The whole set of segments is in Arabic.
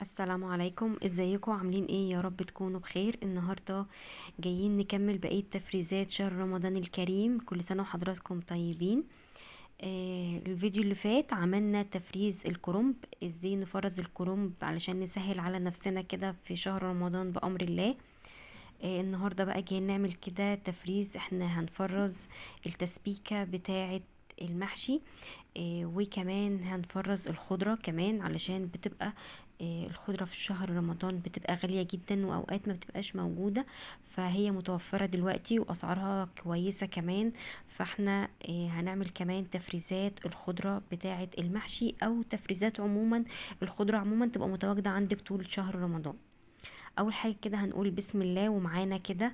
السلام عليكم، ازيكم؟ عاملين ايه؟ يا رب تكونوا بخير. النهارده جايين نكمل بقية تفريزات شهر رمضان الكريم. كل سنة وحضراتكم طيبين. الفيديو اللي فات عملنا تفريز الكرنب، ازاي نفرز الكرنب علشان نسهل على نفسنا كده في شهر رمضان بأمر الله. النهارده بقى جايين نعمل كده تفريز، احنا هنفرز التسبيكة بتاعة المحشي. وكمان هنفرز الخضرة كمان علشان بتبقى الخضرة في شهر رمضان بتبقى غالية جدا، وأوقات ما بتبقاش موجودة، فهي متوفرة دلوقتي وأسعارها كويسة كمان. فاحنا هنعمل كمان تفريزات الخضرة بتاعة المحشي، أو تفريزات عموما الخضرة عموما تبقى متواجدة عندك طول شهر رمضان. اول حاجه كده هنقول بسم الله، ومعانا كده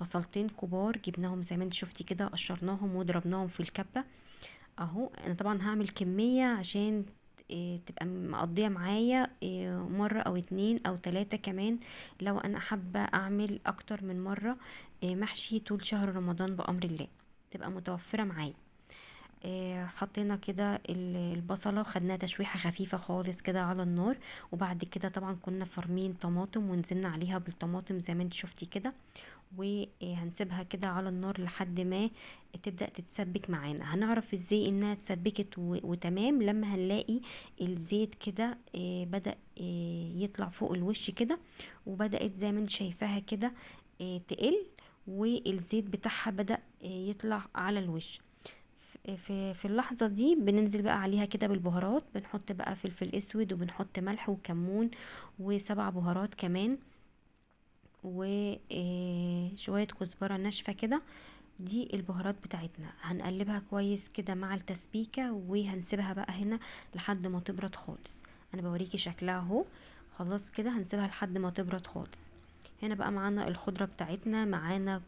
بصلتين كبار جبناهم زي ما انت شفتي كده، قشرناهم وضربناهم في الكبه اهو. انا طبعا هعمل كميه عشان تبقى مقضيه معايا مره او اتنين او تلاتة كمان، لو انا حابه اعمل اكتر من مره محشي طول شهر رمضان بامر الله، تبقى متوفره معايا. حطينا كده البصلة، خدناها تشويحة خفيفة خالص كده على النار. وبعد كده طبعا كنا فرمين طماطم ونزلنا عليها بالطماطم زي ما انت شفتي كده، وهنسيبها كده على النار لحد ما تبدأ تتسبك معانا. هنعرف ازاي انها اتسبكت وتمام لما هنلاقي الزيت كده بدأ يطلع فوق الوش كده، وبدأت زي ما انت شايفاها كده تقل، والزيت بتاعها بدأ يطلع على الوش. في اللحظة دي بننزل بقى عليها كده بالبهارات، بنحط بقى فلفل اسود، وبنحط ملح وكمون وسبع بهارات كمان، وشوية كزبرة ناشفة كده. دي البهارات بتاعتنا، هنقلبها كويس كده مع التسبيكة، وهنسيبها بقى هنا لحد ما تبرد خالص. انا بوريكي شكلها اهو. خلاص كده هنسيبها لحد ما تبرد خالص. هنا بقى معانا الخضرة بتاعتنا، معانا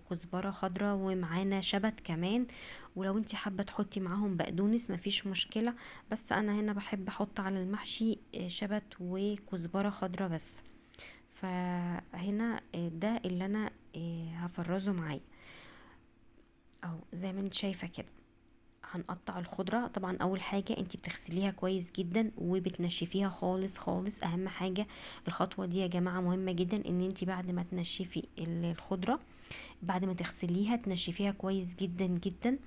كزبرة خضرة، ومعانا شبت كمان. ولو انتي حابة تحطي معاهم بقدونس مفيش مشكلة، بس انا هنا بحب احط على المحشي شبت وكزبرة خضرة بس. فهنا ده اللي انا هفرزه معايا اهو زي ما انت شايفة كده. هنقطع الخضرة. طبعا اول حاجة انت بتغسليها كويس جدا وبتنشفيها خالص خالص، اهم حاجة الخطوة دي يا جماعة مهمة جدا، ان انت بعد ما تنشفي الخضرة، بعد ما تغسليها تنشفيها كويس جدا جدا.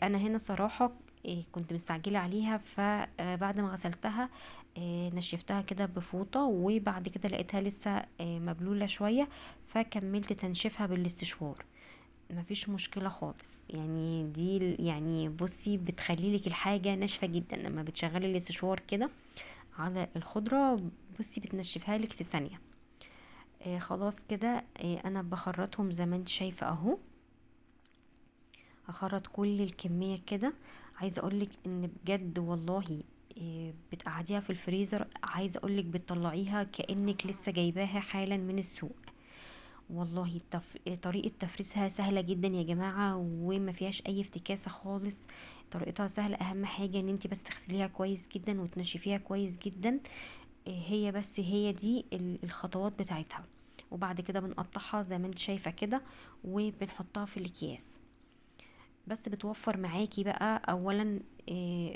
انا هنا صراحة كنت مستعجلة عليها، فبعد ما غسلتها نشفتها كده بفوطة، وبعد كده لقيتها لسه مبلولة شوية، فكملت تنشيفها بالاستشوار. مفيش مشكلة خالص، يعني دي يعني بصي بتخلي لك الحاجة ناشفة جدا لما بتشغلي الاستشوار كده على الخضرة. بصي بتنشفها لك في ثانية. خلاص كده انا بخرطهم زي ما انت شايفة اهو. هخرط كل الكمية كده. عايزة اقولك ان بجد والله بتقعديها في الفريزر، عايزة اقولك بتطلعيها كأنك لسه جايباها حالا من السوق. والله طريقة تفريزها سهلة جدا يا جماعة، وما فيهاش اي افتكاسة خالص. طريقتها سهلة، اهم حاجة ان انت بس تغسليها كويس جدا وتنشفيها كويس جدا. هي بس هي دي الخطوات بتاعتها. وبعد كده بنقطعها زي ما انت شايفة كده، وبنحطها في الاكياس. بس بتوفر معاكي بقى اولا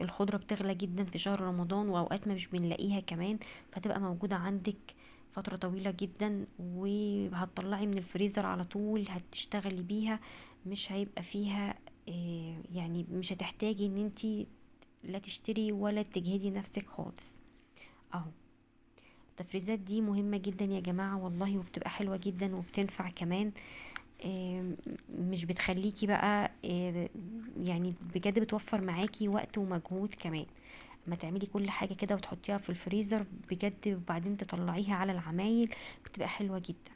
الخضرة بتغلى جدا في شهر رمضان، واوقات ما مش بنلاقيها كمان، فتبقى موجودة عندك فترة طويلة جدا، وهتطلعي من الفريزر على طول هتشتغلي بيها. مش هيبقى فيها يعني مش هتحتاجي ان انتي لا تشتري ولا تجهدي نفسك خالص اهو. التفريزات دي مهمة جدا يا جماعة والله، وبتبقى حلوة جدا وبتنفع كمان. مش بتخليكي بقى يعني بجد بتوفر معاكي وقت ومجهود كمان. اما تعملي كل حاجة كده وتحطيها في الفريزر بجد، وبعدين تطلعيها على العمايل بتبقى حلوة جدا.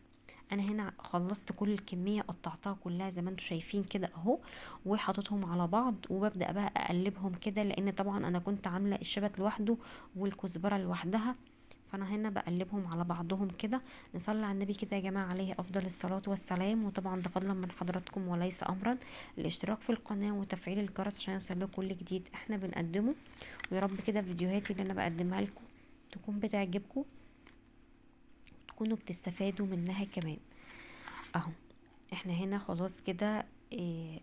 انا هنا خلصت كل الكمية، قطعتها كلها زي ما انتم شايفين كده اهو، وحطيتهم على بعض، وببدأ بقى اقلبهم كده، لان طبعا انا كنت عاملة الشبت لوحده والكزبرة لوحدها، فانا هنا بقلبهم على بعضهم كده. نصلي على النبي كده يا جماعة عليه افضل الصلاة والسلام. وطبعا ده فضلا من حضراتكم وليس امرا، الاشتراك في القناة وتفعيل الجرس عشان يوصلكوا كل جديد احنا بنقدمه. ويا رب كده فيديوهاتي اللي انا بقدمها لكم تكون بتعجبكم، وتكونوا بتستفادوا منها كمان اهو. احنا هنا خلاص كده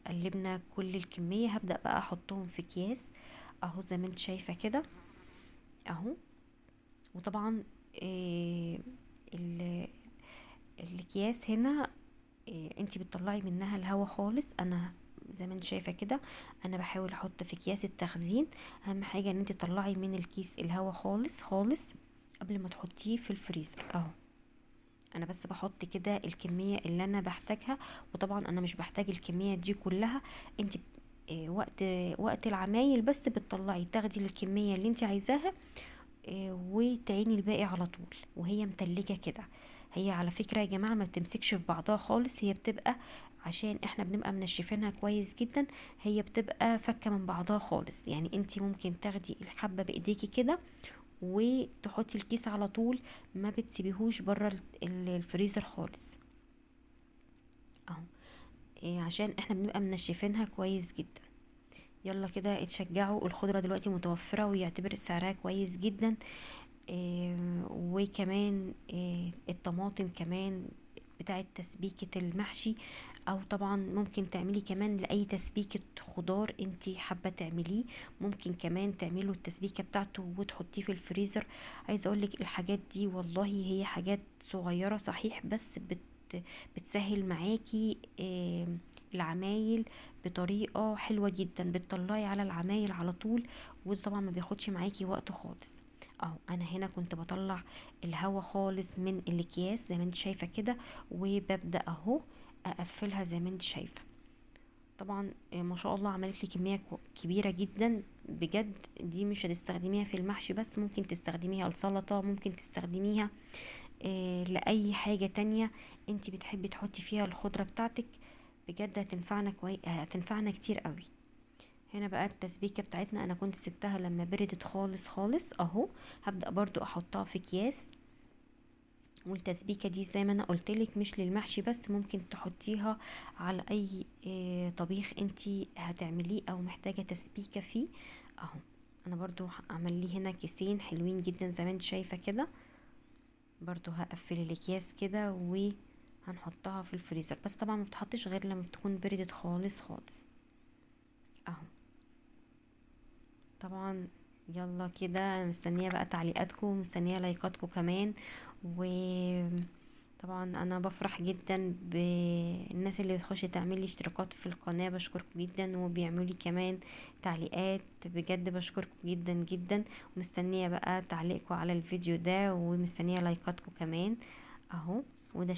قلبنا كل الكمية. هبدأ بقى احطهم في اكياس اهو زي ما انت شايفة كده اهو. وطبعا آه، ال- الاكياس هنا انتي بتطلعي منها الهواء خالص. انا زي ما انت شايفه كده انا بحاول احط في اكياس التخزين. اهم حاجه ان انت تطلعي من الكيس الهواء خالص خالص قبل ما تحطيه في الفريزر اهو. انا بس بحط كده الكميه اللي انا بحتاجها، وطبعا انا مش بحتاج الكميه دي كلها. انت وقت العمايل بس بتطلعي تاخدي الكميه اللي انت عايزاها، وتعيني الباقي على طول وهي متلجة كده. هي على فكرة يا جماعة ما بتمسكش في بعضها خالص، هي بتبقى عشان احنا بنبقى منشفينها كويس جدا، هي بتبقى فكة من بعضها خالص. يعني انتي ممكن تاخدي الحبة بايديكي كده وتحطي الكيس على طول، ما بتسيبيهوش بره الفريزر خالص اهو. عشان احنا بنبقى منشفينها كويس جدا. يلا كده اتشجعوا، الخضرة دلوقتي متوفرة ويعتبر سعرها كويس جدا. وكمان الطماطم كمان بتاعة تسبيكة المحشي، او طبعا ممكن تعملي كمان لاي تسبيكة خضار انتي حابة تعمليه، ممكن كمان تعملوا التسبيكة بتاعته وتحطيه في الفريزر. عايزة اقولك الحاجات دي والله هي حاجات صغيرة صحيح، بس بتسهل معاكي العمايل بطريقة حلوة جدا، بتطلعي على العمايل على طول، وده طبعا ما بياخدش معاكي وقت خالص اهو. انا هنا كنت بطلع الهواء خالص من الاكياس زي ما انت شايفه كده، وببدا اهو اقفلها زي ما انت شايفه. طبعا ما شاء الله عملت لي كميه كبيره جدا بجد. دي مش هتستخدميها في المحشي بس، ممكن تستخدميها لسلطه، ممكن تستخدميها لاي حاجه تانية انت بتحبي تحطي فيها الخضره بتاعتك. بجد هتنفعنا كتير قوي. هنا بقى التسبيكة بتاعتنا انا كنت سبتها لما بردت خالص خالص اهو. هبدأ برضو احطها في اكياس، والتسبيكة دي زي ما انا قلتلك مش للمحشي بس، ممكن تحطيها على اي طبيخ انتي هتعمليه او محتاجة تسبيكة فيه اهو. انا برضو هعمل لي هنا كيسين حلوين جدا زي ما انت شايفة كده. برضو هقفل الاكياس كده وهنحطها في الفريزر، بس طبعا ما بتحطش غير لما بتكون بردت خالص خالص اهو. طبعا يلا كده مستنية بقى تعليقاتكم، مستنية لايكاتكم كمان. وطبعا انا بفرح جدا بالناس اللي بتخش تعمل لي اشتراكات في القناة، بشكركم جدا، وبيعملوا لي كمان تعليقات، بجد بشكركم جدا جدا. ومستنية بقى تعليقكم على الفيديو ده، ومستنية لايكاتكم كمان اهو. وده